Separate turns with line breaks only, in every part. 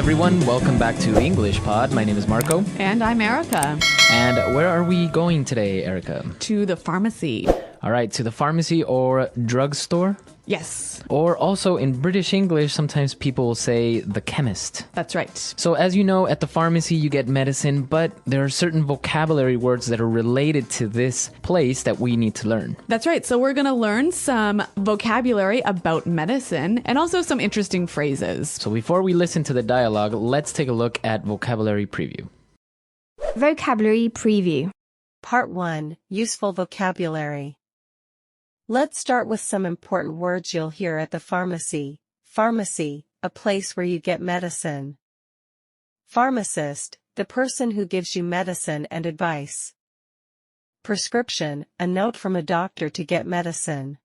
everyone, welcome back to English Pod. My name is Marco.
And I'm Erica.
And where are we going today, Erica?
To the pharmacy.
All right, to the pharmacy or drugstore?
Yes.
Or also in British English, sometimes people will say the chemist.
That's right.
So as you know, at the pharmacy you get medicine, but there are certain vocabulary words that are related to this place that we need to learn.
That's right. So we're going to learn some vocabulary about medicine and also some interesting phrases.
So before we listen to the dialogue, let's take a look at vocabulary preview.
Vocabulary preview.
Part 1. Useful vocabulary. Let's start with some important words you'll hear at the pharmacy. Pharmacy, a place where you get medicine. Pharmacist, the person who gives you medicine and advice. Prescription, a note from a doctor to get medicine.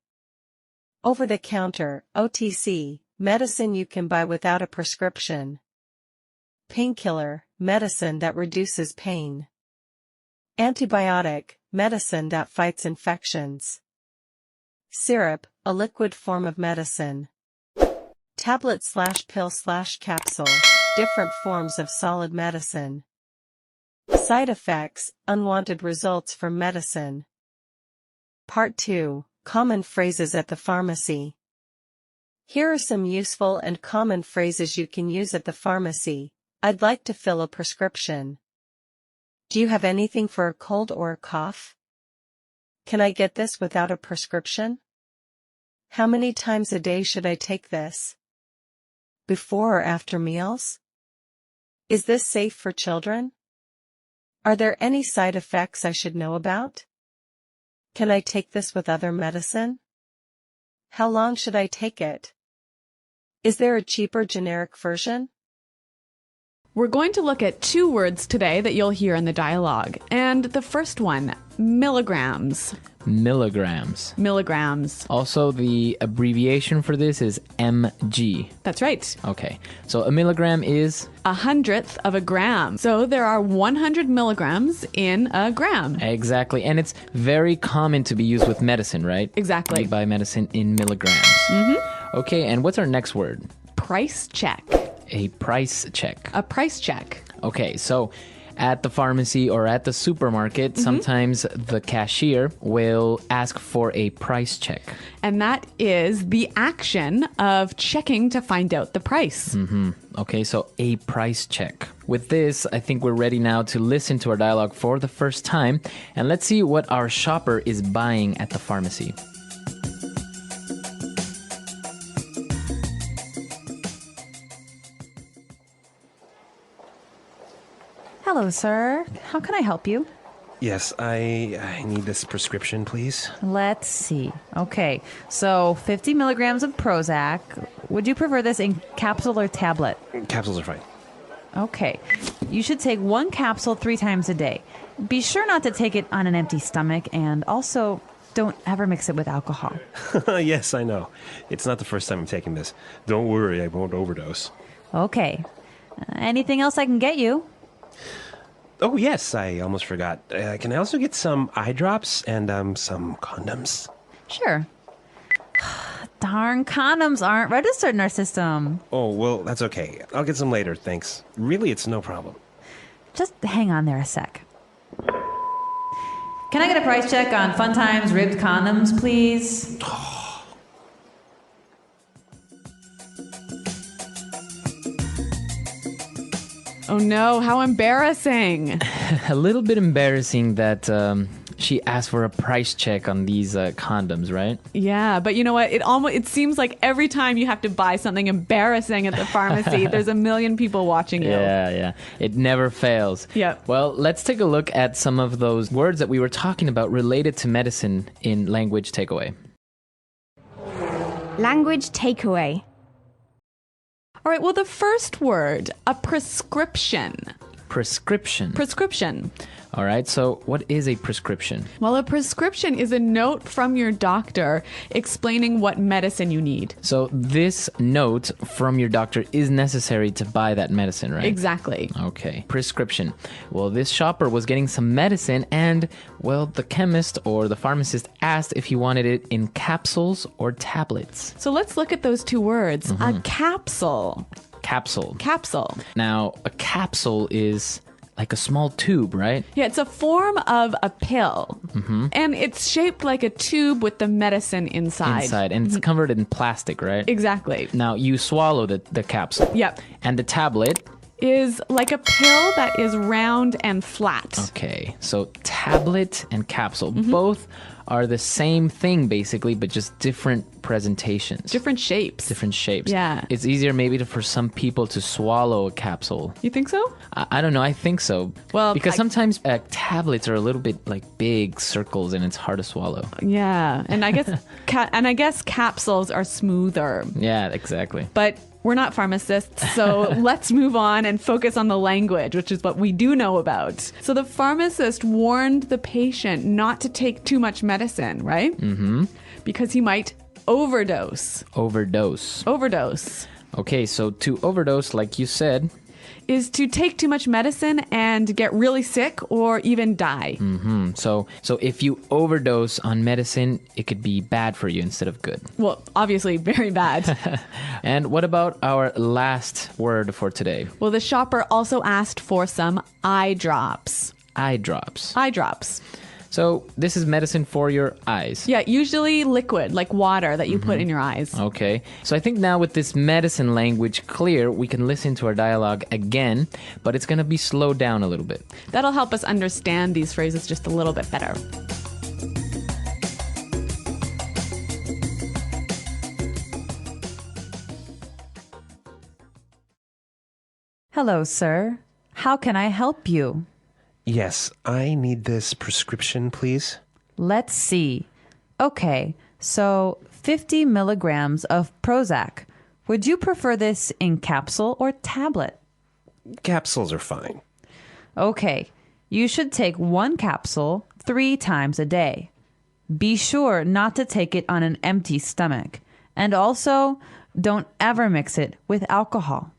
Over-the-counter, OTC, medicine you can buy without a prescription. Painkiller, medicine that reduces pain. Antibiotic, medicine that fights infections. Syrup, a liquid form of medicine. Tablet/pill/capsule, different forms of solid medicine. Side effects, unwanted results from medicine. Part 2. Common phrases at the pharmacy. Here are some useful and common phrases you can use at the pharmacy. I'd like to fill a prescription. Do you have anything for a cold or a cough? Can I get this without a prescription? How many times a day should I take this? Before or after meals? Is this safe for children? Are there any side effects I should know about? Can I take this with other medicine? How long should I take it? Is there a cheaper generic version?
We're going to look at two words today that you'll hear in the dialogue. And the first one, milligrams.
Milligrams.
Milligrams.
Also, the abbreviation for this is mg.
That's right.
Okay, so a milligram is?
100th of a gram. So there are 100 milligrams in a gram.
Exactly, and it's very common to be used with medicine, right?
Exactly.
We buy medicine in milligrams. Mm-hmm. Okay, and what's our next word?
Price check.
A price check.
A price check.
Okay, so at the pharmacy or at the supermarket, sometimes the cashier will ask for a price check.
And that is the action of checking to find out the price.
Okay, so a price check. With this, I think we're ready now to listen to our dialogue for the first time. And let's see what our shopper is buying at the pharmacy.
Hello, sir. How can I help you?
Yes, I need this prescription, please.
Let's see. Okay, so 50 milligrams of Prozac. Would you prefer this in capsule or tablet?
Capsules are fine.
Okay. You should take one capsule 3 times a day. Be sure not to take it on an empty stomach, and also don't ever mix it with alcohol.
Yes, I know. It's not the first time I'm taking this. Don't worry, I won't overdose.
Okay. Anything else I can get you?
Oh, yes, I almost forgot. Can I also get some eye drops and some condoms?
Sure. Darn, condoms aren't registered in our system.
Oh, well, that's okay. I'll get some later, thanks. Really, it's no problem.
Just hang on there a sec. Can I get a price check on Fun Times ribbed condoms, please?
Oh no, how embarrassing.
A little bit embarrassing that she asked for a price check on these condoms, right?
Yeah, but you know what? It seems like every time you have to buy something embarrassing at the pharmacy, there's a million people watching you.
Yeah. It never fails.
Yeah.
Well, let's take a look at some of those words that we were talking about related to medicine in language takeaway.
Language takeaway.
All right, well, the first word, a prescription.
Prescription.
Prescription.
All right, so what is a prescription?
Well, a prescription is a note from your doctor explaining what medicine you need.
So this note from your doctor is necessary to buy that medicine, right?
Exactly.
Okay. Prescription. Well, this shopper was getting some medicine and, well, the chemist or the pharmacist asked if he wanted it in capsules or tablets.
So let's look at those two words. A capsule.
capsule.
Capsule.
Now, a capsule is like a small tube, right?
Yeah, it's a form of a pill. And it's shaped like a tube with the medicine inside.
And it's covered in plastic, right?
Exactly.
Now, you swallow the capsule.
Yep.
And the tablet.
Is like a pill that is round and flat.
Okay, so tablet and capsule, both are the same thing basically, but just different presentations.
Different shapes.
Different shapes.
Yeah.
It's easier maybe for some people to swallow a capsule.
You think so?
I don't know. I think so.
Well,
because sometimes tablets are a little bit like big circles and it's hard to swallow.
Yeah, and I guess capsules are smoother.
Yeah, exactly.
But we're not pharmacists, so let's move on and focus on the language, which is what we do know about. So the pharmacist warned the patient not to take too much medicine, right? Mm-hmm. Because he might overdose. Overdose.
Okay, so to overdose, like you said,
is to take too much medicine and get really sick or even die.
So if you overdose on medicine, it could be bad for you instead of good.
Well, obviously very bad.
And what about our last word for today?
Well, the shopper also asked for some eye drops.
Eye drops.
Eye drops.
So this is medicine for your eyes.
Yeah, usually liquid, like water that you put in your eyes.
Okay. So I think now with this medicine language clear, we can listen to our dialogue again, but it's going to be slowed down a little bit.
That'll help us understand these phrases just a little bit better.
Hello, sir. How can I help you?
Yes, I need this prescription, please.
Let's see. Okay, so 50 milligrams of Prozac. Would you prefer this in capsule or tablet?
Capsules are fine.
Okay, you should take one capsule 3 times a day. Be sure not to take it on an empty stomach. And also, don't ever mix it with alcohol.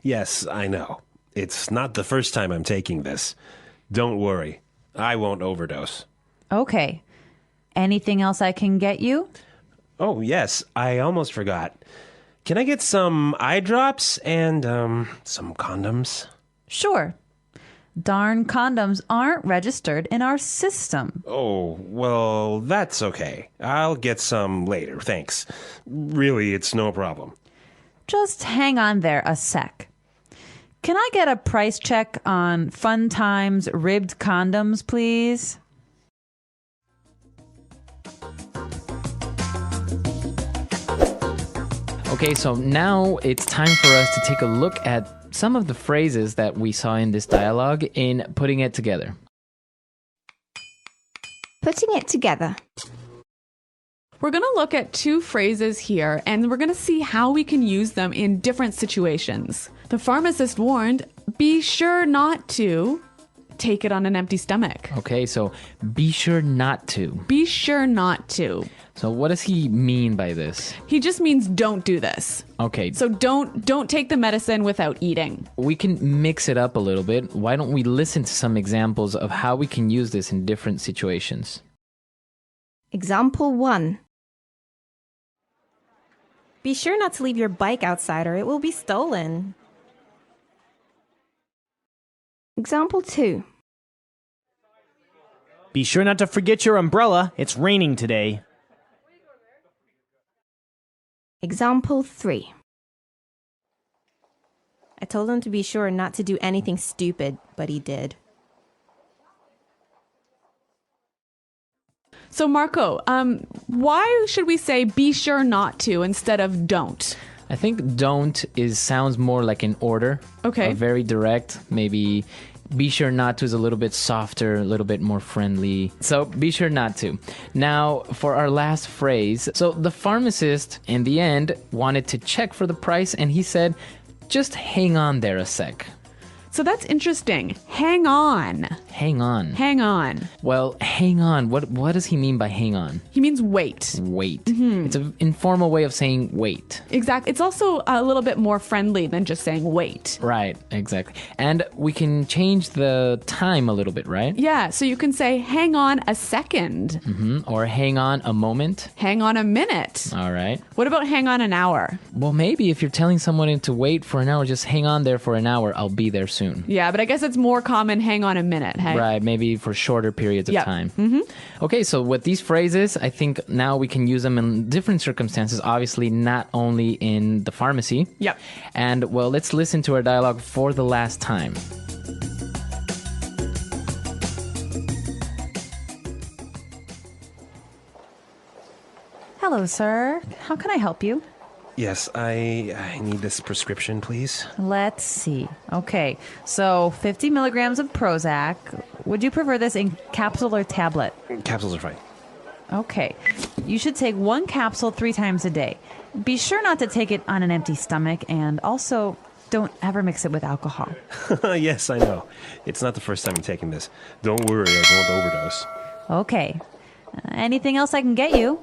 Yes, I know. It's not the first time I'm taking this. Don't worry. I won't overdose.
Okay. Anything else I can get you?
Oh, yes. I almost forgot. Can I get some eye drops and, some condoms?
Sure. Darn condoms aren't registered in our system.
Oh, well, that's okay. I'll get some later, thanks. Really, it's no problem.
Just hang on there a sec. Can I get a price check on Fun Times ribbed condoms, please?
Okay, so now it's time for us to take a look at some of the phrases that we saw in this dialogue in putting it together.
Putting it together.
We're going to look at 2 phrases here, and we're going to see how we can use them in different situations. The pharmacist warned, be sure not to take it on an empty stomach.
Okay, so be sure not to.
Be sure not to.
So what does he mean by this?
He just means don't do this.
Okay.
So don't take the medicine without eating.
We can mix it up a little bit. Why don't we listen to some examples of how we can use this in different situations?
Example 1.
Be sure not to leave your bike outside or it will be stolen.
Example 2.
Be sure not to forget your umbrella. It's raining today.
Example 3.
I told him to be sure not to do anything stupid, but he did.
So Marco, why should we say be sure not to instead of don't?
I think don't sounds more like an order.
Okay.
Very direct. Maybe be sure not to is a little bit softer, a little bit more friendly. So be sure not to. Now, for our last phrase. So the pharmacist, in the end, wanted to check for the price, and he said, just hang on there a sec.
So that's interesting. Hang on.
Hang on.
Hang on.
Well, hang on. What does he mean by hang on?
He means wait.
Wait. It's an informal way of saying wait.
Exactly. It's also a little bit more friendly than just saying wait.
Right, exactly. And we can change the time a little bit, right?
Yeah, so you can say hang on a second.
Or hang on a moment.
Hang on a minute.
All right.
What about hang on an hour?
Well, maybe if you're telling someone to wait for an hour, just hang on there for an hour. I'll be there soon.
Yeah, but I guess it's more common hang on a minute, hey?
Right, maybe for shorter periods of
Yep.
time. Okay, so with these phrases, I think now we can use them in different circumstances, obviously not only in the pharmacy.
Yep.
And, well, let's listen to our dialogue for the last time.
Hello, sir. How can I help you?
Yes, I need this prescription, please.
Let's see. Okay, so 50 milligrams of Prozac. Would you prefer this in capsule or tablet?
Capsules are fine.
Okay. You should take one capsule 3 times a day. Be sure not to take it on an empty stomach, and also don't ever mix it with alcohol.
Yes, I know. It's not the first time I'm taking this. Don't worry, I won't overdose.
Okay. Anything else I can get you?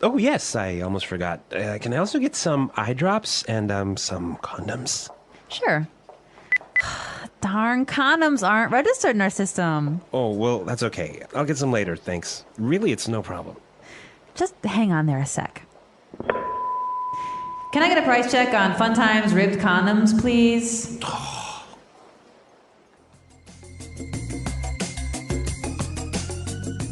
Oh, yes, I almost forgot. Can I also get some eye drops and some condoms?
Sure. Darn, condoms aren't registered in our system.
Oh, well, that's okay. I'll get some later, thanks. Really, it's no problem.
Just hang on there a sec. Can I get a price check on Fun Times ribbed condoms, please?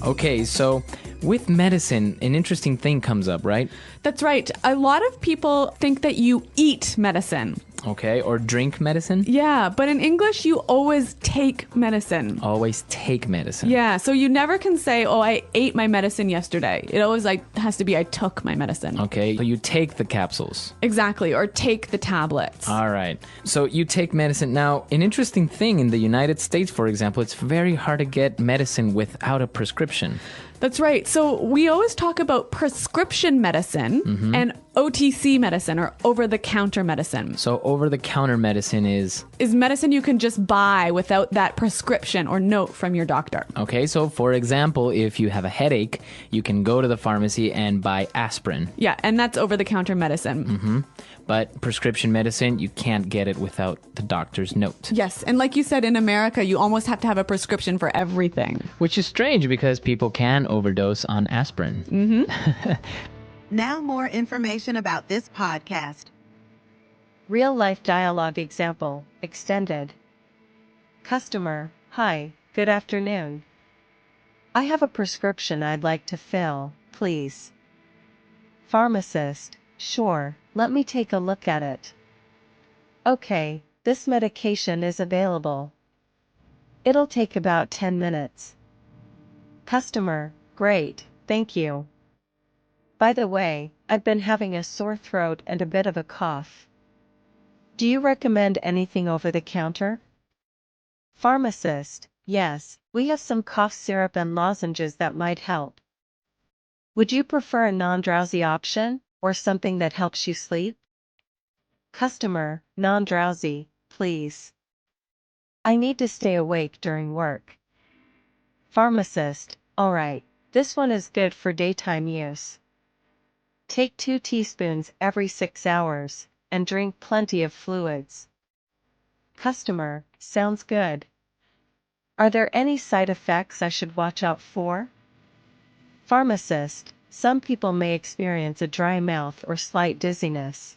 Okay, so with medicine, an interesting thing comes up, right?
That's right. A lot of people think that you eat medicine.
Okay, or drink medicine.
Yeah, but in English, you always take medicine.
Always take medicine.
Yeah, so you never can say, oh, I ate my medicine yesterday. It always has to be, I took my medicine.
Okay, so you take the capsules.
Exactly, or take the tablets.
All right. So you take medicine. Now, an interesting thing in the United States, for example, it's very hard to get medicine without a prescription.
That's right. So we always talk about prescription medicine and OTC medicine, or over-the-counter medicine.
So over-the-counter medicine is
medicine you can just buy without that prescription or note from your doctor.
okay. So for example, if you have a headache, you can go to the pharmacy and buy aspirin.
Yeah, and that's over-the-counter medicine.
But prescription medicine, you can't get it without the doctor's note.
Yes, and like you said, in America, you almost have to have a prescription for everything.
Which is strange because people can overdose on aspirin.
Now more information about this podcast.
Real life dialogue example, extended. Customer, hi, good afternoon. I have a prescription I'd like to fill, please. Pharmacist, sure, let me take a look at it. Okay, this medication is available. It'll take about 10 minutes. Customer, great, thank you. By the way, I've been having a sore throat and a bit of a cough. Do you recommend anything over the counter? Pharmacist, yes, we have some cough syrup and lozenges that might help. Would you prefer a non-drowsy option, or something that helps you sleep? Customer, non-drowsy, please. I need to stay awake during work. Pharmacist, alright, this one is good for daytime use. Take 2 teaspoons every 6 hours, and drink plenty of fluids. Customer, sounds good. Are there any side effects I should watch out for? Pharmacist, some people may experience a dry mouth or slight dizziness.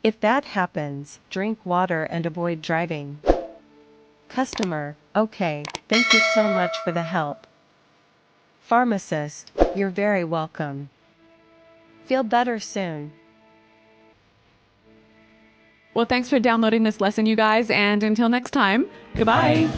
If that happens, drink water and avoid driving. Customer, okay, thank you so much for the help. Pharmacist, you're very welcome. Feel better soon.
Well, thanks for downloading this lesson, you guys, and until next time, goodbye.